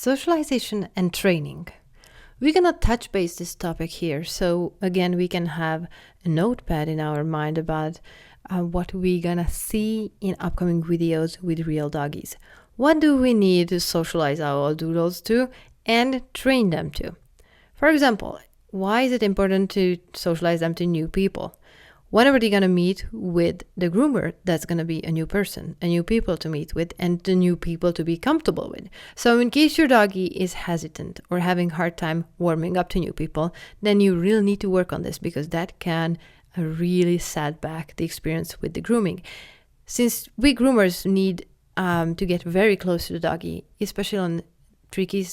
Socialization and training. We're gonna touch base this topic here, so again we can have a notepad in our mind about what we're gonna see in upcoming videos with real doggies. What do we need to socialize our doodles to and train them to? For example, why is it important to socialize them to new people? Whenever they're going to meet with the groomer, that's going to be a new person, a new people to meet with, and the new people to be comfortable with. So in case your doggy is hesitant or having a hard time warming up to new people, then you really need to work on this, because that can really set back the experience with the grooming. Since we groomers need to get very close to the doggy, especially on tricky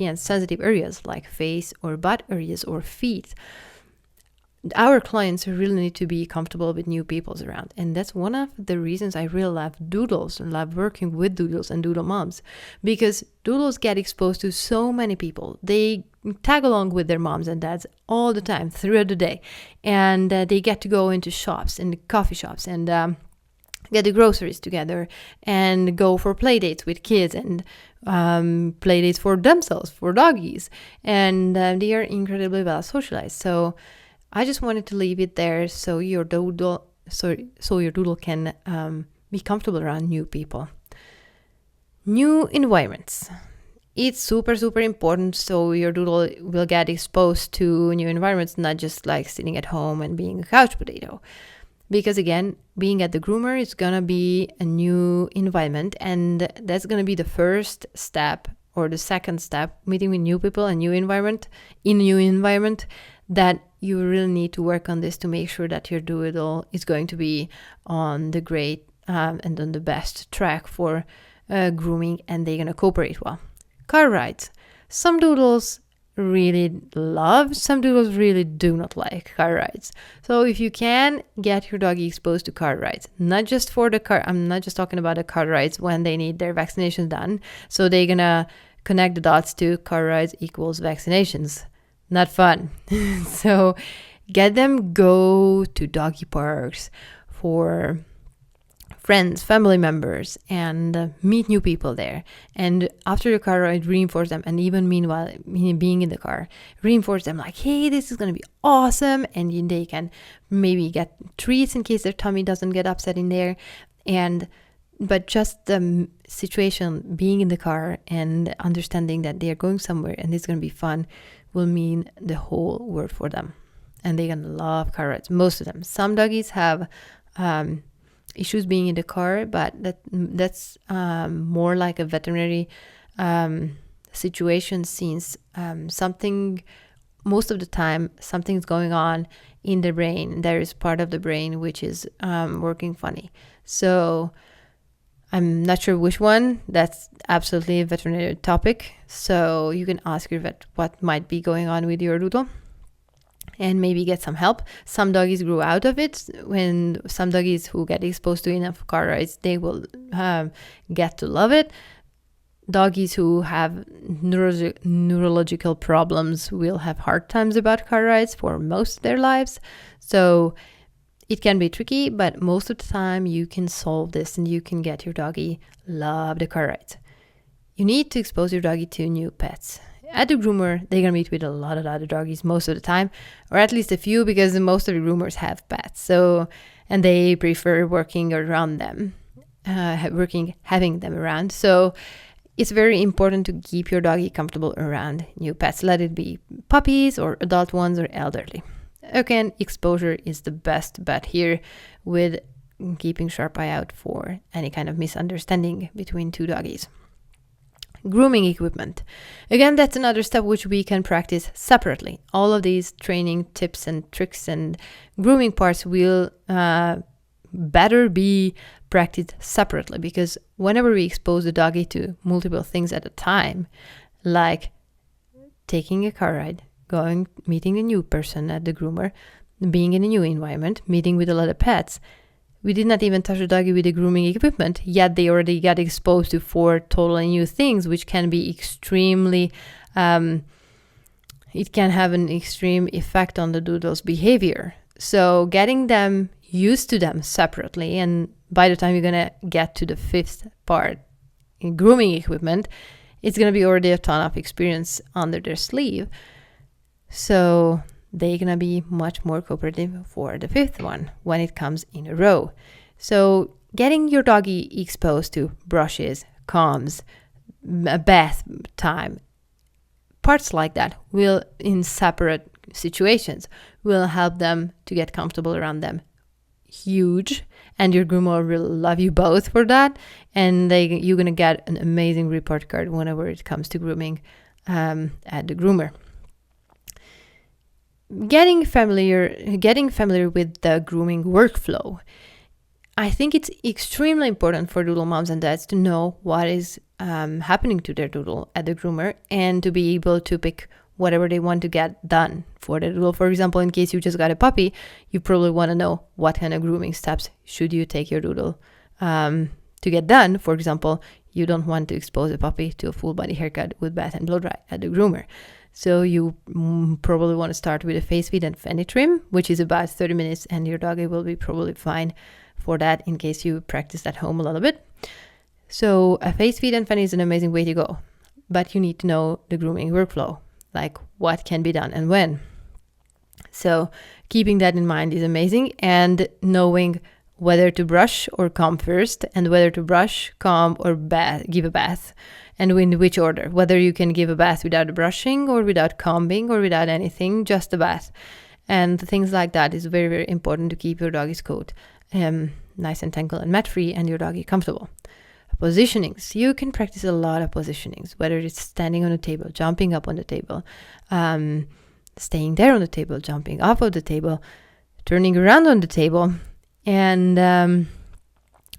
and sensitive areas like face or butt areas or feet, our clients really need to be comfortable with new peoples around. And that's one of the reasons I really love doodles and love working with doodles and doodle moms, because doodles get exposed to so many people. They tag along with their moms and dads all the time throughout the day. And they get to go into shops and coffee shops and get the groceries together and go for play dates with kids and play dates for themselves, for doggies. And they are incredibly well socialized. So I just wanted to leave it there so your doodle can be comfortable around new people. New environments. It's super, super important so your doodle will get exposed to new environments, not just like sitting at home and being a couch potato. Because again, being at the groomer is going to be a new environment, and that's going to be the first step or the second step, meeting with new people and new environment, that you really need to work on this to make sure that your doodle is going to be on the great and on the best track for grooming, and they're going to cooperate well. Car rides. Some doodles really love, some doodles really do not like car rides. So if you can, get your doggy exposed to car rides, not just for the car. I'm not just talking about the car rides when they need their vaccinations done. So they're going to connect the dots to car rides equals vaccinations. Not fun. So get them go to doggy parks for friends, family members, and meet new people there. And after the car ride, reinforce them. And even meanwhile, being in the car, reinforce them like, hey, this is going to be awesome. And they can maybe get treats in case their tummy doesn't get upset in there. But just the situation, being in the car and understanding that they're going somewhere and it's going to be fun, will mean the whole world for them. And they're going to love car rides, most of them. Some doggies have issues being in the car, but that's more like a veterinary situation, since most of the time something's going on in the brain. There is part of the brain which is working funny. So I'm not sure which one. That's absolutely a veterinary topic. So you can ask your vet what might be going on with your doodle and maybe get some help. Some doggies grew out of it. When some doggies who get exposed to enough car rides, they will get to love it. Doggies who have neurological problems will have hard times about car rides for most of their lives. So it can be tricky, but most of the time you can solve this and you can get your doggy love the car rides. You need to expose your doggy to new pets. At the groomer, they're going to meet with a lot of other doggies most of the time, or at least a few, because most of the groomers have pets. So, and they prefer working around them, having them around. So it's very important to keep your doggy comfortable around new pets. Let it be puppies or adult ones or elderly. Again, exposure is the best bet here, with keeping sharp eye out for any kind of misunderstanding between two doggies. Grooming equipment. Again, that's another step which we can practice separately. All of these training tips and tricks and grooming parts will better be practiced separately, because whenever we expose the doggy to multiple things at a time, like taking a car ride, meeting a new person at the groomer, being in a new environment, meeting with a lot of pets. We did not even touch the doggy with the grooming equipment, yet they already got exposed to 4 totally new things, which can be extremely, it can have an extreme effect on the doodle's behavior. So getting them used to them separately, and by the time you're going to get to the 5th part, in grooming equipment, it's going to be already a ton of experience under their sleeve. So they're going to be much more cooperative for the fifth one when it comes in a row. So getting your doggy exposed to brushes, combs, bath time, parts like that will, in separate situations, will help them to get comfortable around them. Huge. And your groomer will love you both for that. And you're going to get an amazing report card whenever it comes to grooming at the groomer. Getting familiar with the grooming workflow. I think it's extremely important for doodle moms and dads to know what is happening to their doodle at the groomer and to be able to pick whatever they want to get done for the doodle. For example, in case you just got a puppy, you probably want to know what kind of grooming steps should you take your doodle to get done. For example, you don't want to expose a puppy to a full body haircut with bath and blow dry at the groomer. So you probably want to start with a face feed and fanny trim, which is about 30 minutes, and your doggy will be probably fine for that in case you practice at home a little bit. So a face feed and fanny is an amazing way to go, but you need to know the grooming workflow, like what can be done and when. So keeping that in mind is amazing, and knowing whether to brush or comb first, and whether to brush, comb, or give a bath, and in which order, whether you can give a bath without brushing or without combing or without anything, just a bath. And things like that is very, very important to keep your doggy's coat nice and tangled and mat-free and your doggy comfortable. Positionings. You can practice a lot of positionings, whether it's standing on the table, jumping up on the table, staying there on the table, jumping off of the table, turning around on the table, and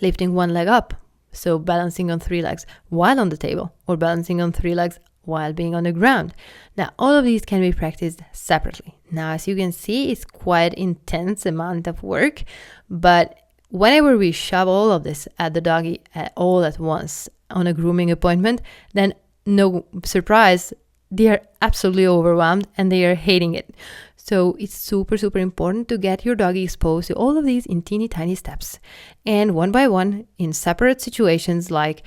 lifting one leg up. So balancing on 3 legs while on the table, or balancing on 3 legs while being on the ground. Now, all of these can be practiced separately. Now, as you can see, it's quite intense amount of work, but whenever we shove all of this at the doggy all at once on a grooming appointment, then no surprise, they are absolutely overwhelmed and they are hating it. So it's super, super important to get your doggy exposed to all of these in teeny tiny steps. And one by one, in separate situations, like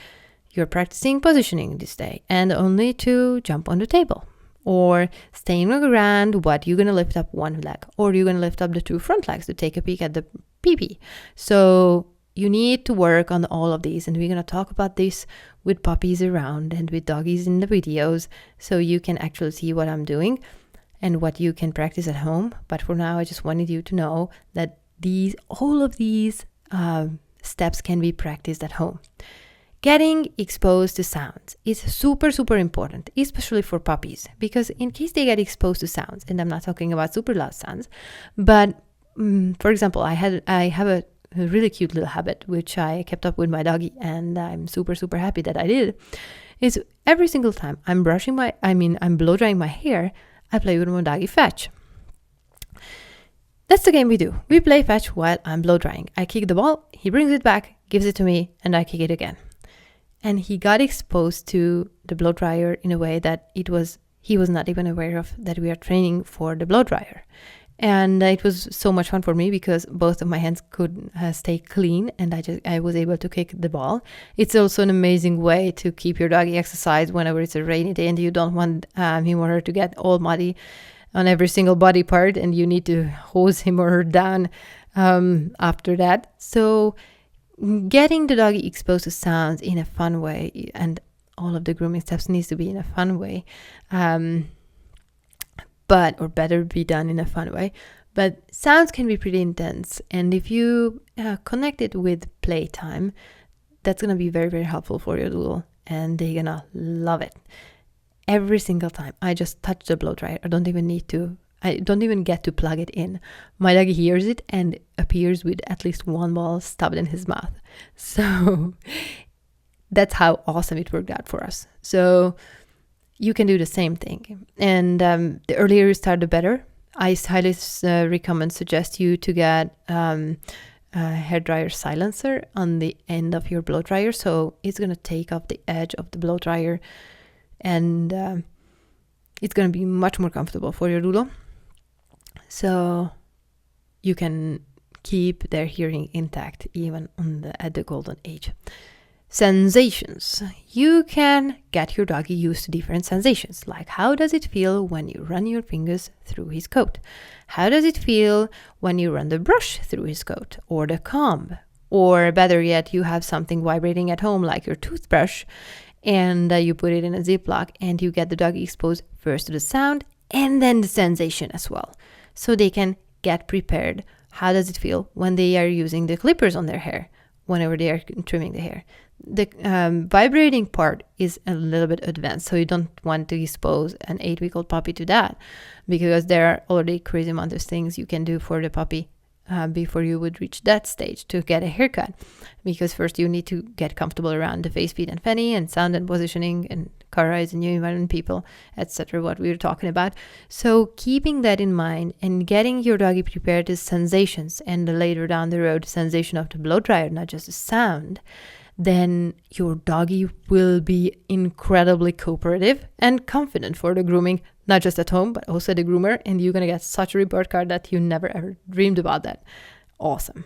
you're practicing positioning this day and only to jump on the table, or staying on the ground, but you're going to lift up one leg, or you're going to lift up the 2 front legs to take a peek at the pee-pee. So you need to work on all of these, and we're going to talk about this with puppies around and with doggies in the videos, so you can actually see what I'm doing and what you can practice at home. But for now, I just wanted you to know that all of these steps can be practiced at home. Getting exposed to sounds is super, super important, especially for puppies, because in case they get exposed to sounds, and I'm not talking about super loud sounds, but for example, I have a really cute little habit, which I kept up with my doggy, and I'm super, super happy that I did, is every single time I'm blow drying my hair, I play with my doggy fetch. That's the game we do. We play fetch while I'm blow drying. I kick the ball, he brings it back, gives it to me, and I kick it again. And he got exposed to the blow dryer in a way that he was not even aware of that we are training for the blow dryer. And it was so much fun for me because both of my hands could stay clean, and I was able to kick the ball. It's also an amazing way to keep your doggy exercised whenever it's a rainy day and you don't want him or her to get all muddy on every single body part, and you need to hose him or her down after that. So getting the doggy exposed to sounds in a fun way, and all of the grooming steps needs to be in a fun way, or better be done in a fun way. But sounds can be pretty intense, and if you connect it with playtime, that's going to be very, very helpful for your doodle, and they're going to love it. Every single time I just touch the blow dryer, I don't even get to plug it in. My doggy hears it and appears with at least one ball stuffed in his mouth. So that's how awesome it worked out for us. So you can do the same thing. And the earlier you start, the better. I highly suggest you to get a hairdryer silencer on the end of your blow dryer. So it's going to take off the edge of the blow dryer, and it's going to be much more comfortable for your doodle. So you can keep their hearing intact even at the golden age. Sensations. You can get your doggy used to different sensations, like how does it feel when you run your fingers through his coat? How does it feel when you run the brush through his coat or the comb? Or better yet, you have something vibrating at home like your toothbrush, and you put it in a Ziploc and you get the doggy exposed first to the sound and then the sensation as well. So they can get prepared. How does it feel when they are using the clippers on their hair, whenever they are trimming the hair? The vibrating part is a little bit advanced, so you don't want to expose an 8-week-old puppy to that, because there are already crazy amount of things you can do for the puppy before you would reach that stage to get a haircut. Because first you need to get comfortable around the face, feet, and fanny, and sound and positioning, and car rides and new environment, people, etc. What we were talking about. So keeping that in mind and getting your doggy prepared to sensations, and later down the road, sensation of the blow dryer, not just the sound, then your doggy will be incredibly cooperative and confident for the grooming, not just at home, but also the groomer. And you're going to get such a report card that you never ever dreamed about that. Awesome.